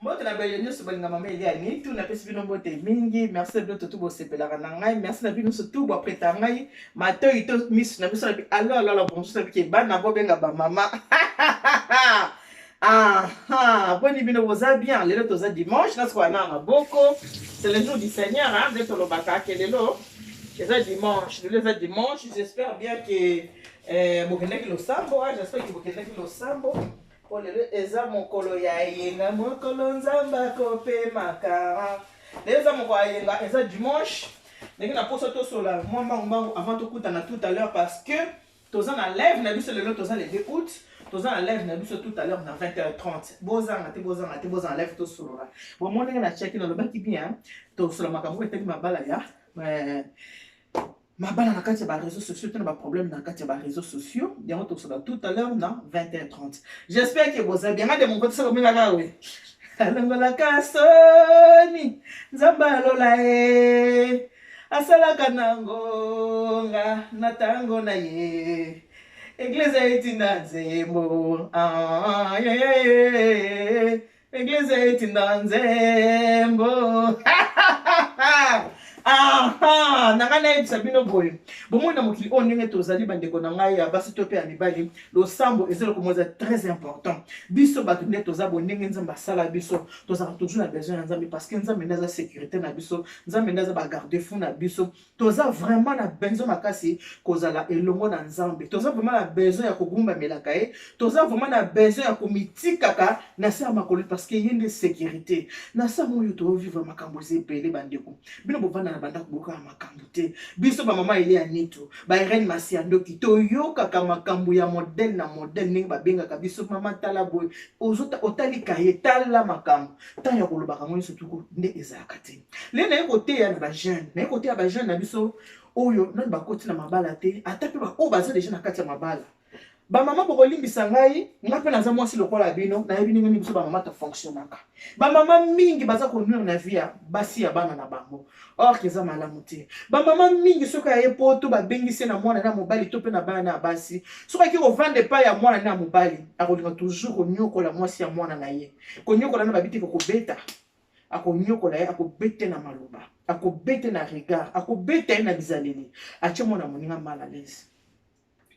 Moi, tu n'as pas eu ce bon maman, il y a ni tout n'a pas suivi nos beautés mingi. Merci de tout beau c'est la ranangai. Merci d'avoir nous surtout pour après tangai. Mato il te mis na biso alors alors bon ça qui ban na bobenga ba mama. Ah ah, bon ibino boza bien. Le toza dimanche, na swa na maboko. C'est le jour du Seigneur, hein, de to lobaka kelelo. C'est dimanche, le dimanche, j'espère bien que vous venez le sambo, j'espère que vous venez le sambo. Oh, eza mokolo ya yenga mokolo nzamba kope makara. Eza mokolo ya yenga eza dimanche. Ndenge na poso to sola moi mbangu avant to kuta na tout à l'heure parce que toza na live na biso lelo toza le 2 août. Toza na live na biso tout à l'heure na 20h30. Bozanga te bozanga live to sola. Bon mon ndenge na check na lobaki bien. To sola makambo eteki mabala ya. Mabala na kati ya réseaux sociaux, tu n'as pas de problème na kati ya réseaux sociaux. Il y a un tout à l'heure, non 20h30. J'espère que vous avez bien. De mon côté, ça va bien là, oui. Alongola kasoni, nzamba lola e, asala kanangonga, natango na ye. Église itinda nzembo, Église itinda nzembo. Ah, nangana yebisa bino boye. Bomona mokili on ndenge tozali bandeko na ngai ya basi to pe ya mibali. Lo sambo ezelo komoza très important. Biso bato nde toza bondenge nzambe asala biso. Tozaka toujours na besoin na nzambe parce que nzambe ndaza sécurité na biso, nzambe ndaza ba garde-fou na biso. Toza vraiment na besoin makasi kozala elongo na nzambe. Toza vraiment na besoin ya kogumba melaka ye. Toza vraiment na besoin ya komitikaka na sa makolo parce que yende sécurité. Na sa moyo to vivre makambo zepele bandeko. Bino bovana na banda kuboka makambo te. Biso ba mama ile ya nito. Ba Irene Masiandoki to yoka ka makambo ya modèle na modèle ninga ba benga ka biso mama tala boy. Ozota otali kaye tala makambo. Tan ya koloba ka ngoni surtout nde ezaka te. Le na côté ya ba jeune, na côté ya ba jeune na biso oyo na ba koti na mabala te. Ata pe ba o baza déjà na kati ya mabala. Ba mama boko limbisa ngai nga pe naza mwasi lokola bino na yebi ndenge biso ba mama ta fonctionnaka. Ba mama mingi baza ko nuire na vie ya basi ya bana na bango. Or keza malamu te. Ba mama mingi soka ya poto ba bengise na mwana na mobali to pe na bana na basi. Soka ki ko vande pa ya mwana na mobali akolinga toujours ko nyokola mwasi ya mwana na ye. Ko nyokola na babiti ko beta. Ako nyokola ye akobete na maloba. Akobete na regard, akobete na bizaleli. Ache mwana moninga mal à l'aise.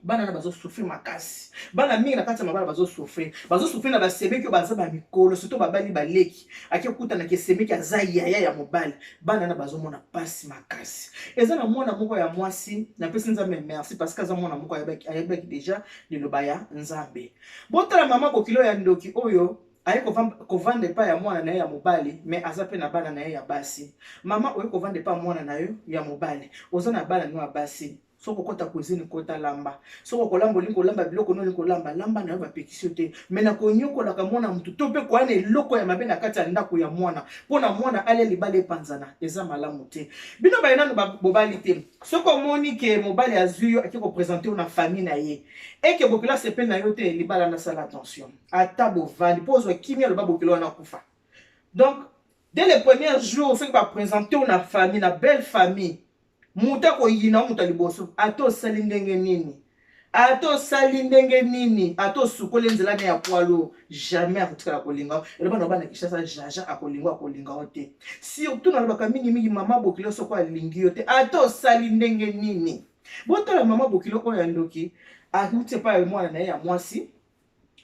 Bana na bazo souffrir makasi. Bana mingi na kati ya mabala bazo souffrir. Bazo souffrir na basebe ki baza ba mikolo, surtout babali baleki. Aki okuta na keseme ki azaya ya mobali. Bana na bazo mona pasi makasi. Eza na mwana moko ya mwasi, na pesi nzambe merci parce que aza mwana moko ayebaki déjà liloba ya nzambe. Botala mama kokilo ya ndoki oyo aye kovande pa ya mwana na ye ya mobali mais aza pe na bana na ye ya basi. Mama oye kovande pa mwana na yo ya mobali. Oza na bana no ya basi. Soko kota cuisine kota lamba soko kolamba linko lamba biloko no linko lamba na ba pekisio te mena konyokola ka mwana mutu to pe kwa ne loko ya mabe na kati ya ndako ya mwana pona mwana ale libale panzana eza malamu te bino ba enano bobali te soko moni ke mobali azuyo akiko présenter na famille na ye et que bokila se pe na yo te libala na sala attention ata bovandi pozo kimia lo babokilo na kufa. Donc dès les premiers jours ce qui va présenter na famille na belle famille muta ko yina muta liboso ato sali ndenge nini ato sukole nzela ne ya kwalo jamais akutikala kolinga eleba na bana kishasa jaja akolinga ote surtout na lobaka mingi mama bokilo soko alingi yote ato sali ndenge nini botola mama bokilo oyo ndoki akuti pa mwana na ye ya mwasi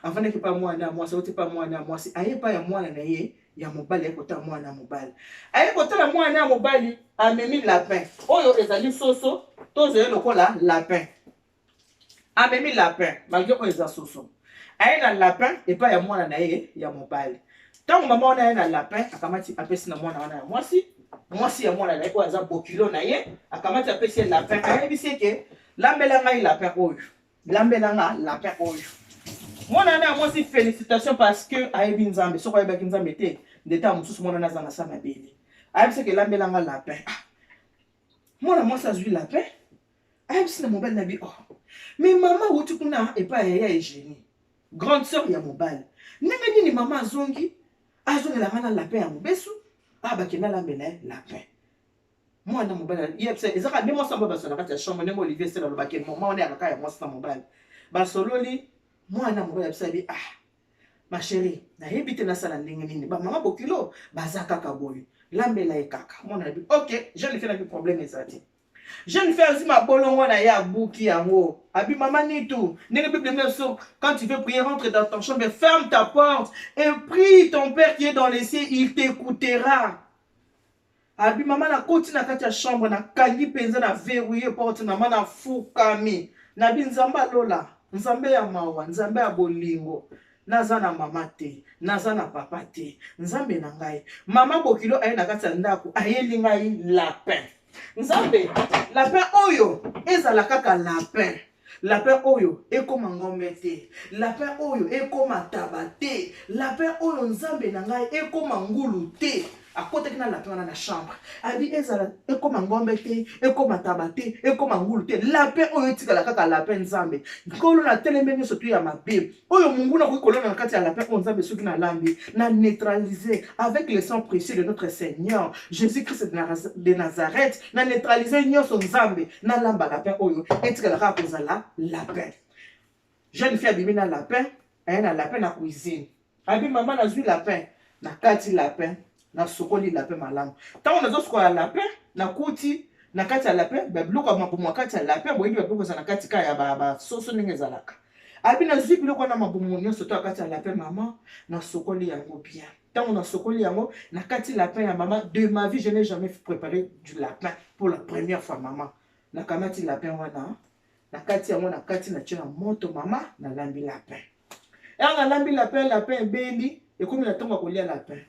afane ki pa mwana ya mwasi ote pa mwana ya mwasi aye pa ya mwana na ye ya mobali ekota mwana ya mobali aye kotala mwana ya mobali amemi lapin oyo ezali soso tozo lokola lapin amemi lapin malgré oyo eza soso aye na lapin epa ya mwana na ye ya mobali tango mama wana ye na lapin akamati apesi na mwana wana ya mwasi ya mwana na ye oyo aza bokilo na ye akamati apesi ye lapin ayebisi ke lambela ngai lapin oyo mwana na mwasi félicitations parce que ayebi nzambe soko ayebaki nzambe te ndeta mosusu mwana naza na sa mabele ayebisi ke lambelanga lapin mwana mwasi azwi lapin ayebisi na mobali na bi mais mama wuti kuna epa ya Eugénie grande sœur ya mobali ndenge nini mama azongelanga na lapin ya mobesu bakenda lambela lapin mwana mobali yebisa ezaka nde mwasi ambo basala kati ya chambre ndenge Olivier Stella alobaki mama wana yakaka ya mwasi na mobali basololi mwana mobali abisabi ma chérie na yebite na sala ndenge nini ba mama bokilo baza kaka boyo lambela e kaka mona bi OK je ne fais pas problème ezati je ne fais aussi ma bolongo na ya buki yango abi mama ni tout ndenge bible me so quand tu veux prier rentre dans ton chambre ferme ta porte et prie ton père qui est dans les cieux il t'écoutera abi mama na koti na kati ya chambre na kangi penza na verrouiller porte na mana fukami na bi nzamba lola nzambe ya mawa nzambe ya bolingo naza na mama te naza na papa te nzambe na ngai mama bokilo aye na kati ya ndako ayeli ngai lapin nzambe lapin oyo ezala kaka lapin lapin oyo ekoma ngombe te lapin oyo ekoma taba te lapin oyo nzambe na ngai ekoma ngulu te akotaki na lapin wana na chambre abi ezala ekoma ngombe te ekoma taba te ekoma ngulu te lapin oyo etikala kaka lapin nzambe nkolo na teleme nyonso tu ya mabe oyo munguna koki kolona na kati ya lapin oyo nzambe soki na lambi na neutraliser avec le sang précieux de notre Seigneur Jésus-Christ de Nazareth na neutraliser nyonso nzambe na lamba lapin oyo etikala kaka kozala lapin jeune fille abimi na lapin aye na lapin na cuisine abi mama nazwi lapin na kati lapin na sokoli lapin malamu tango nazo sokola lapin na kuti na kati ya lapin biloko ya mabumu na kati ya lapin boyebi babiloko eza na kati ka ya basoso ndenge ezalaka abi nazwi biloko wana mabumu nyonso to na kati ya lapin mama na sokoli yango bien tango na sokoli yango na kati lapin ya mama de ma vie je n'ai jamais préparé du lapin pour la première fois mama na kamati lapin wana na kati yango na kati na tie na moto mama na lambi lapin yanga lambi lapin ebeli ekomi na ntongo ya kolia lapin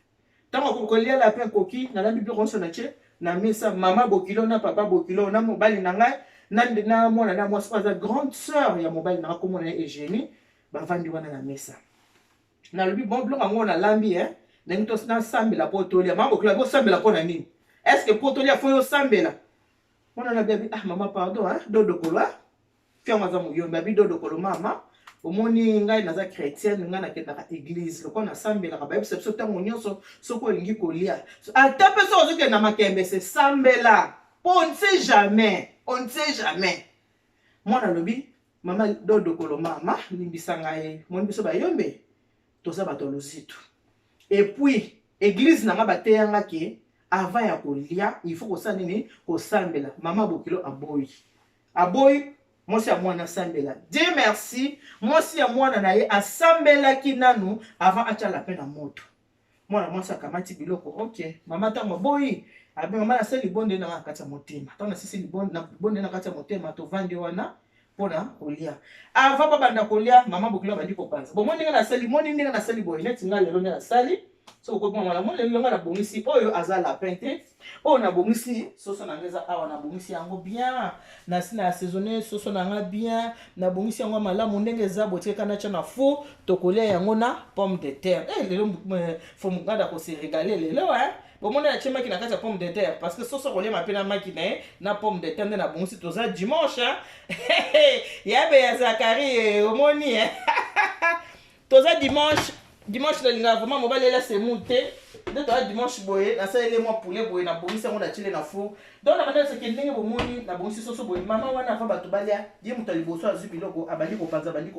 tango kolia lapin koki na lambi biloko nyonso na tie na mesa mama bokilo na papa bokilo na mobali na ngai na mwana na mwasi aza grande sœur ya mobali na komona ye Eugénie bavandi wana na mesa nalobi bon biloko yango na lambi ndenge to nasambela po tolia mama bokilo bosambela mpo na nini est ce que po tolia fo yosambela mwana na biabi mama pardon dodokolo fiango aza moyombi abi dodokolo mama omoni ngai naza chrétienne ngai nakendaka église lokola nasambelaka bayebisa biso ntango nyonso soki olingi kolia ata mpe soki ozokende na makembe se sambela po on ne sait jamais mwana alobi mama dodokolo mama limbisa ngai moni biso bayombe toza bato lositu et puis église nanga bateyangaki avant ya kolia il faut kosala nini kosambela mama bokilo aboyi mwasi ya mwana asambela Dieu merci mwasi ya mwana na ye asambelaki nanu avant atia lapin na moto mwana mwasi akamati biloko ok mama ntango boyi abi mama nasali libonde na kati ya motema ntango nasisi libonde na kati ya motema tovandi wana mpona kolia avant babanda kolia mama bokilo abandi kopanza bomoni ndenge nasali moni ndenge nasali boye neti ngai lelo nde nasali so ko mama la mole longa na bongisi oyo aza lapin te oyo na bongisi soso na ngeza awa na bongisi yango bien na sina assaisonner soso na nga bien na bongisi yango malamu ndenge za botie kana cha na fou tokolia yango na pomme de terre lelo faut mukanda ko se régaler lelo bomona ya chema ki na kati ya pomme de terre parce que soso kolia mapena maki na pomme de terre na bongisi toza dimanche yabe ya Zakari omoni toza dimanche na linga vraiment mobali là c'est monté de toi dimanche boye na ça ele moi poulet boye na bongisi yango na chile na fou donc na bana c'est ndenge bomoni na bongisi soso boye mama wana fa bato balia die muta liboso azu biloko abandi ko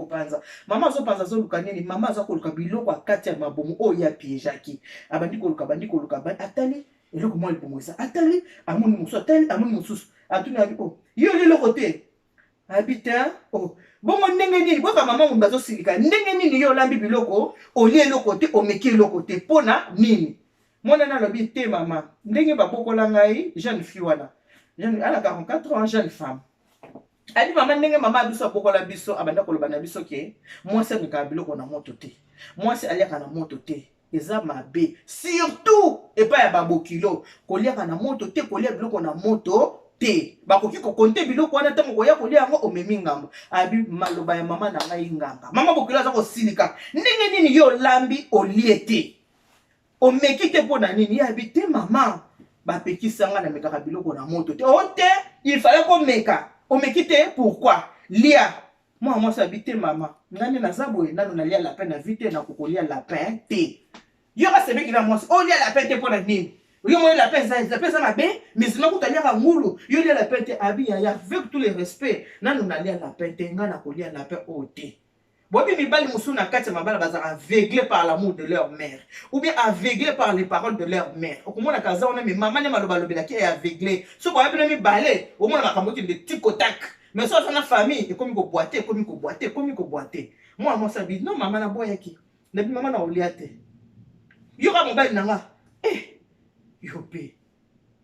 panza mama zo panza zo luka nini mama zo ko luka biloko akati ya mabomu o ya piejaki abandi ko luka atali eloko moi libomo ça atali amuni musu atali amuni mususu atuni abi yo lelo côté habitant bongo ndenge nini boka mama mu bazo silika ndenge nini yo lambi biloko olie eloko te omeki eloko te pona nini mona na lobi te mama ndenge babokola ngai jeune fille wana jeune ala 44 ans jeune femme ali mama ndenge mama biso abokola biso abanda koloba na biso ke mwasi ngaka biloko na moto te mwasi aliaka na moto te eza mabe surtout epa ya babokilo koliaka na moto te kolia biloko na moto te bakoki ko konte biloko wana tango koya kolia yango omemi ngambo abi maloba ya mama na ngai nganga mama bokilo aza kosilika ndenge nini yo lambi olie te omeki te pona nini abi te mama bapekisanga na mekaka biloko na moto te ote il fallait ko meka omeki te pourquoi lia moi sabi te mama ngani naza boye nano nalia lapin na vite na kokolia lapin te yo ka sebeki na mwasi olia lapin te pona nini yo moi la pesa mabe mais sinon ko tania ka ngulu yo lia lapin te abi ya avec tous les respects nano nalia lapin te ngana kolia lapin ote Bobi mibali musu na kati mabala bazara aveuglé par l'amour de leur mère ou bien aveuglé par les paroles de leur mère. Okomona kaza ona mais maman ne maloba lobela ki est aveuglé. So ko yabina mi balé, au moins makambo ki de tikotak. Mais so na famille et comme ko boiter, comme ko boiter, comme ko boiter. Moi ça dit non maman na boyaki. Na bi maman na oliate. Yoka mobali nanga. Eh. Yopé.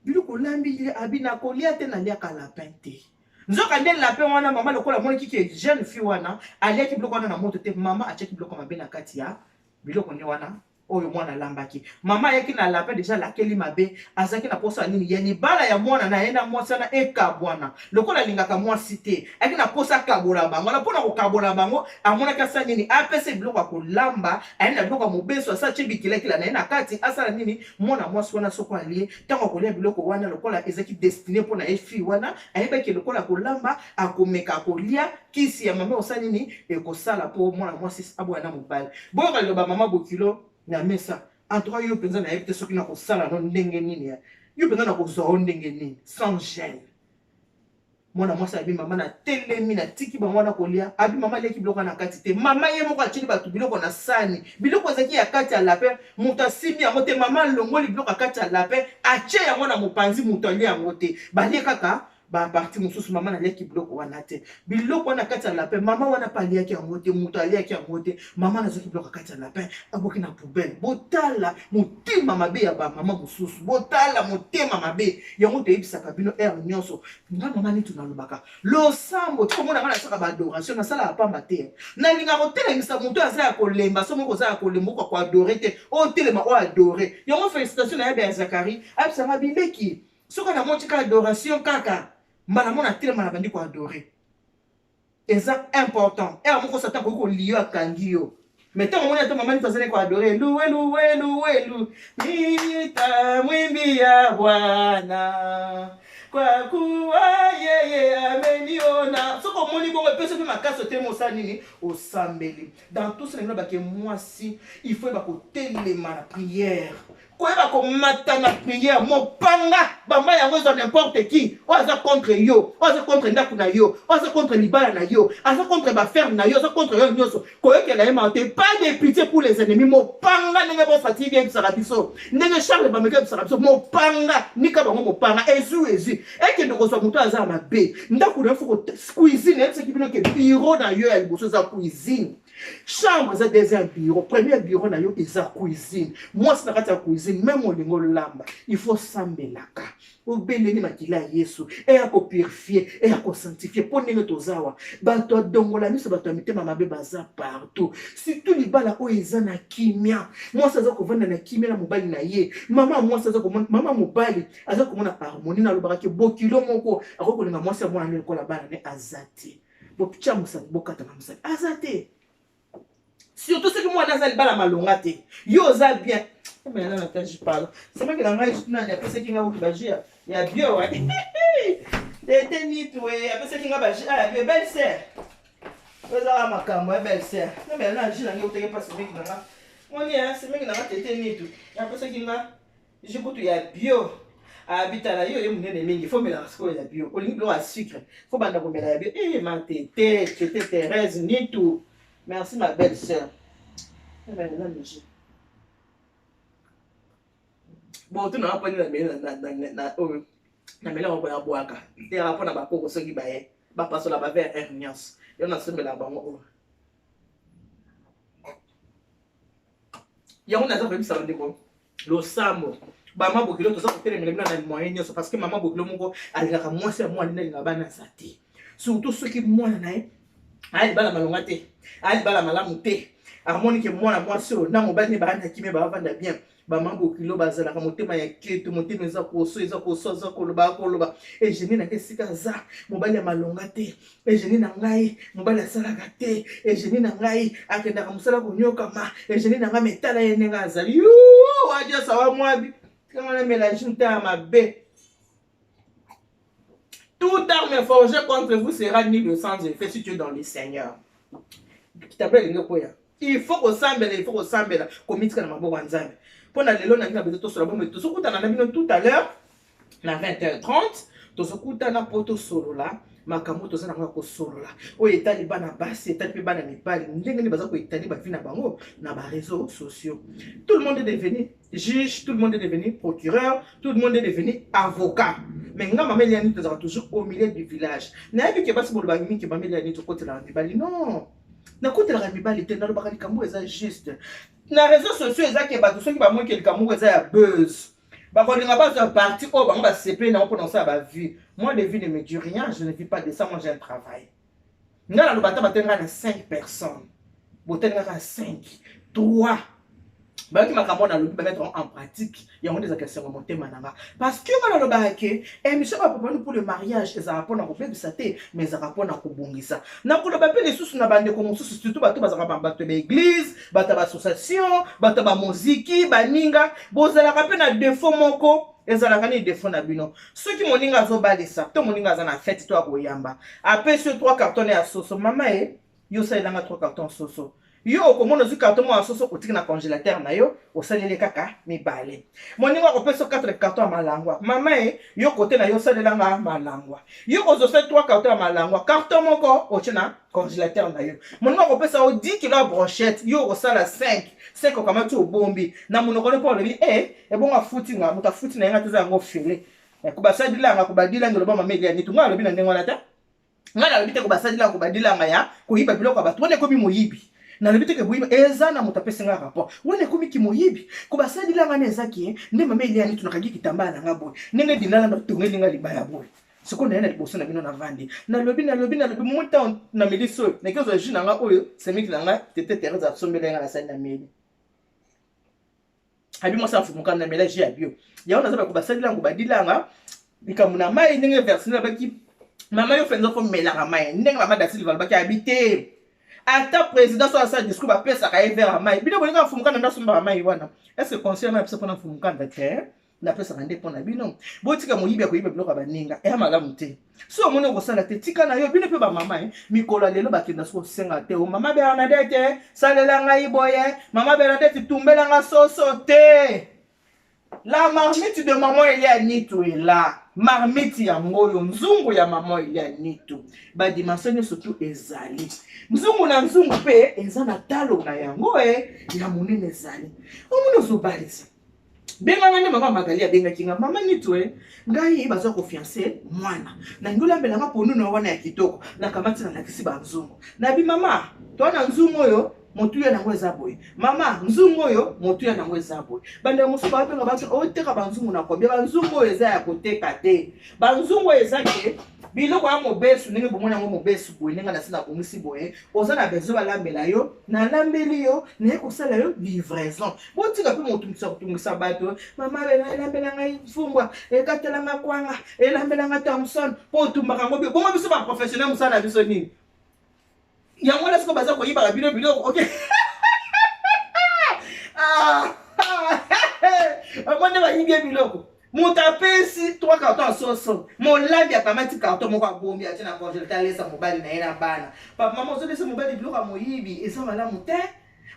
Biloko lambi abina ko liate na liaka lapin te. Nzoka ndel lapin wana mama lokola moni kiki jeune fille wana aliaki biloko wana na moto te mama acheki biloko mabe na kati ya biloko ni wana oyo mwana lambaki mama yaki na lapin déjà lakeli mabe azaki na posa nini yani bala ya mwana na yenda mwasi na ekabwana lokola lingaka mwasi te aki na posa kabola bango na pona ko kabola bango amona kasa nini apese biloko ko lamba ayenda biloko mobeso asa chebi kilakila na yena kati asala nini mwana mwasi wana soko alie tango ko lia biloko wana lokola ezaki destiné pona efi wana ayebaki lokola ko lamba akomeka ko lia kisi ya mama osala nini ekosala po mwana mwasi abwana mobali boyo ka loba mama bokilo na mesa en tout cas yo penza na yebite soki na kosala no ndenge nini ya yo penza na kozwa ndenge nini sans gêne mwana mwasi abi mama na telemi na tiki ba mwana kolia abi mama leki biloko na kati te mama ye moko achili batu biloko na sani biloko ezaki ya kati ya lapin mutu asimi yango te mama longoli biloko ya kati ya lapin atie yango na mopanzi mutu alie yango te balie kaka ba parti mususu mama na leki biloko wana te biloko wana kati ya lapin mama wana paliaki yango te mutu aliaki yango te mama nazoki biloko kati ya lapin aboki na poubelle botala motema mabe ya ba mama mususu botala motema mabe yango te yebisaka bino air nyonso nga mama ni tunalobaka losambo tikomona nga nasaka ba adoration nasala apamba te nalinga kotelemisa mutu aza ya kolemba so moko aza ya kolemba kwa koadore te otelema oadore yango félicitation na yebe ya Zakari abisanga bileki soki na motika adoration kaka mbala mona telema na bandi ko adorer eza important et amoko satan ko liyo akangi yo mais tant mona to mama fazane ko adorer loué nita mwimbi ya Bwana kwa kuwa yeye ameniona soko moni bongo peso pe makaso te mosa nini osambeli dans tout cela ba ke mwasi il faut ba ko telema na prière quoi va combattre na prière mopanga bamba yango za n'importe qui oza contre yo oza contre ndaku na yo oza contre libala na yo oza contre ba ferme na yo oza contre yo nyoso koyekela yema te pas de pitié pour les ennemis mopanga ndenge bo fatigue bien bisaka biso ndenge Charles bameka bisaka biso mopanga nika bango mopanga ezu eke ndoko so muto aza mabe ndaku na fuko cuisine etse kibino ke bureau na yo ya liboso za cuisine chambre za deuxième bureau premier bureau na yo eza cuisine moi c'est na kati ya cuisine même olingo lamba il faut sambelaka obeleni makila ya Yesu et ya ko purifier et ya ko sanctifier pour ndenge tozawa bato adongola miso bato mitema mabe baza partout surtout libala o eza na kimia moi ça za ko vanda na kimia na mobali na ye mama moi ça za ko mama mobali aza ko mona harmonie na lobaka ke bokilo moko akokolinga moi ça mona ne ko la bana ne azati bopicha musali bokata na musali azati surtout ceux qui moi dans bala malonga te yo za bien mais là quand je parle c'est pas que dans ngai tuna ya pesa kinga ukibajia ya bio wa tete ni tuwe ya pesa kinga bajia ya belle sœur oza makambo ya belle sœur non mais là je n'ai pas passé avec nanga on y a c'est mec nanga tete ni tu ya pesa kinga je kutu ya bio habita la yo munene mingi faut me la scola ya bio olingi lo a sucre faut banda ko mela ya bio ma tete Thérèse ni tout. Merci ma belle sœur. Bon, tu n'as pas na mela on va boaka. Te rapport na ba koko soki ba ye. Ba paso la ba vers hernias. Yo na sembe la bango o. Ya on a ça même ça ndeko. Lo sambo. Ba mama bokilo to ça ko tele mela na moyen nyonso parce que mama bokilo moko alaka mwasi ya mwana na bana sati. Surtout ceux qui mwana na ye. Ali bala malonga te. Ali bala malamu te. Harmonie ke mwana mwasi o na mobali ba na kimé ba vanda bien. Ba mambo kilo bazala ka motema ya keto motema eza koso eza koloba koloba e jeni na kesika za mobali ya malonga te e jeni na ngai mobali asalaka te e jeni na ngai akenda ka musala konyoka ma e jeni na ngai metala ye nenga azali yo wadia sawa mwabi kama na mélange nta mabe. Toute arme forgée contre vous sera nulle sans effet si tu es dans le Seigneur. Il faut qu'on s'embelle, comme il dit dans ma bonne nzambe. Pour la lelo na ngina beto solo bombe to sokuta na bino tout à l'heure na 20h30 to sokuta na poto solo là makambo tozana nga ko solola oyo etali bana basi etali pe bana mibali ndenge ni baza ko etali ba vie na bango na ba réseaux sociaux. Tout le monde est devenu juge, tout le monde est devenu procureur, tout le monde est devenu avocat. Mais nga mameli yani tozaka toujours au milieu du village. Na yebi ke basi bolo ba ngimi ke mameli yani to kotela mibali non. Na kotela mibali te na lo bakali kambo eza juste. Na réseaux sociaux eza ke bato soki ba mo ke kambo eza ya buzz. Bakolinga bazo parti o bango ba CP na prononcer ba vie. Moi les vies ne me disent rien, je ne vis pas de ça, moi j'ai un travail. Nga lo bata batenga na 5 personnes. Botenga na 5, 3. Bah qui m'a kamona le mettre en pratique il y a des questions remonter mananga parce que on a le baké et monsieur va pas pour le mariage ça va pas na couper de saté mais ça va pas na kubungisa na ko le bapé les sous na bande comme sous surtout bato bazaka bato ba église bato ba association bato ba musique baninga bozala ka pe na défaut moko ezala ka ni défaut na bino ceux qui moninga zo balisa to moninga za na fête to akoyamba après ce 3 cartons ya soso mama yo ça il a 3 cartons soso. Yo okomona zu carton mo asoso otiki na congélateur na yo osalele kaka mibale moninga ko peso 4 carton malangwa mama yo côté na yo salela nga malangwa yo ko zo 3 carton malangwa carton moko otina congélateur na yo moninga ko pesa o 10 kg brochette yo ko sala 5 kama tu obombi na monoko ne pa lebi ebonga futi nga muta futi na nga teza ngo fele ko basadila nga ko badila ngelo ba mameli ya nitu nga lobi na ndengo na ta nga na lobi te ko basadila ko badila nga ya ko yiba biloko ba tone ko bi moyibi na lebite ke boyiba eza na mutapese nga rapport wone komi ki moyibi ko basadi la ngane ezaki nde mama ile yani tunakagi kitamba na ngabo nenge dinala na tongeli nga libaya boy siko na yana liboso na bino na vandi na lobi muta na miliso na kezo jina nga oyo semiki na nga tete tereza sombele nga na sani na meli abi mo sa fumuka na mélange ya bio ya ona zaba ko basadi la ngo badila nga bikamuna mai nenge versina baki mama yo fenzo fo melanga mai nenge mama dasili valbaki habiter ata président soit ça discours ba pesa ka vers amai bino bolinga fumuka na ndasumba amai wana est-ce que conseil na pesa pona fumuka ndake na pesa kande pona bino botika moyibi ko yiba biloko baninga e malamu te so mona ko sala te tika na yo bino pe ba mama mikolo lelo bakenda so senga te o mama Bernadette salela ngai boye mama Bernadette tumbela nga soso te la marmite de maman Elia Nitu est là. Marmite ya ngoyo nzungu ya maman Elia Nitu. Ba dimension surtout ezali. Nzungu na nzungu pe ezana talo na yango ya munene ezali. Omuno zo balisa. Benga ngane mama Magali benga kinga mama Nitu ngai bazo confiance mwana. Na ngola mbela nga ponu na wana ya kitoko na kamati na lakisi ba nzungu. Na bi mama to na nzungu yo motuya na ngweza boy mama nzungu oyo motuya na ngweza boy bande musu ba penga bato o teka banzungu na kombia banzungu oyo eza ya koteka te banzungu eza ke biloko ya mobesu ndenge bomona ngo mobesu boy ndenge na sina komisi boy oza na bezo balambela yo na lambeli yo na ekosala yo livraison botika pe motumisa kutungisa bato mama lambela ngai fumbwa ekatela makwanga elambela nga Thompson po tumbaka ngo bongo biso ba professionnel musana biso nini yango la siko baza ko yiba bino biloko okay Amone ba yibia biloko mutapesi 3 cartons soso molambi akamati carton moko abombi atina congélateur lesa mobali na ina bana papa mama ozolesa mobali biloko moyibi esa malamu te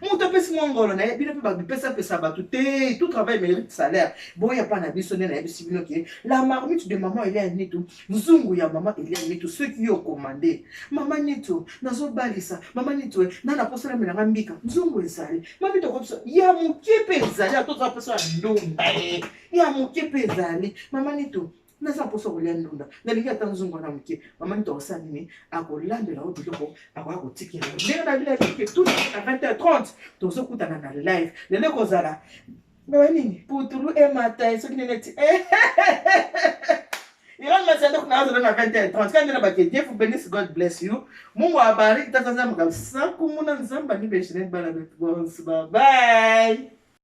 mutapesi mongolo na bino pe ba pesa batu te tout travail mérite salaire boya pa na biso na yebisi bino ke la marmite de maman Elia Nitu nzungu ya maman Elia Nitu ceux qui ont commandé maman Nitu nazo balisa maman Nitu na posala melanga mbika nzungu ezali mami to kopso ya mukepe ezali ato pesa ndumba ya mukepe ezali maman Nitu nasa poso kolia ndunda nalingi ata nzungu na muke mama Nitu osali ni akolandela obiloko akotikela ndenge na bila ke tout à 20h30 tozo kutana na live lele kozala nini putulu emata soki neti Iran masanda kuna hazo na 20h30 kandi na bake Dieu vous bénisse, God bless you Mungu abariki tata zangu kabisa kumuna nzamba ni beshine bala bye bye.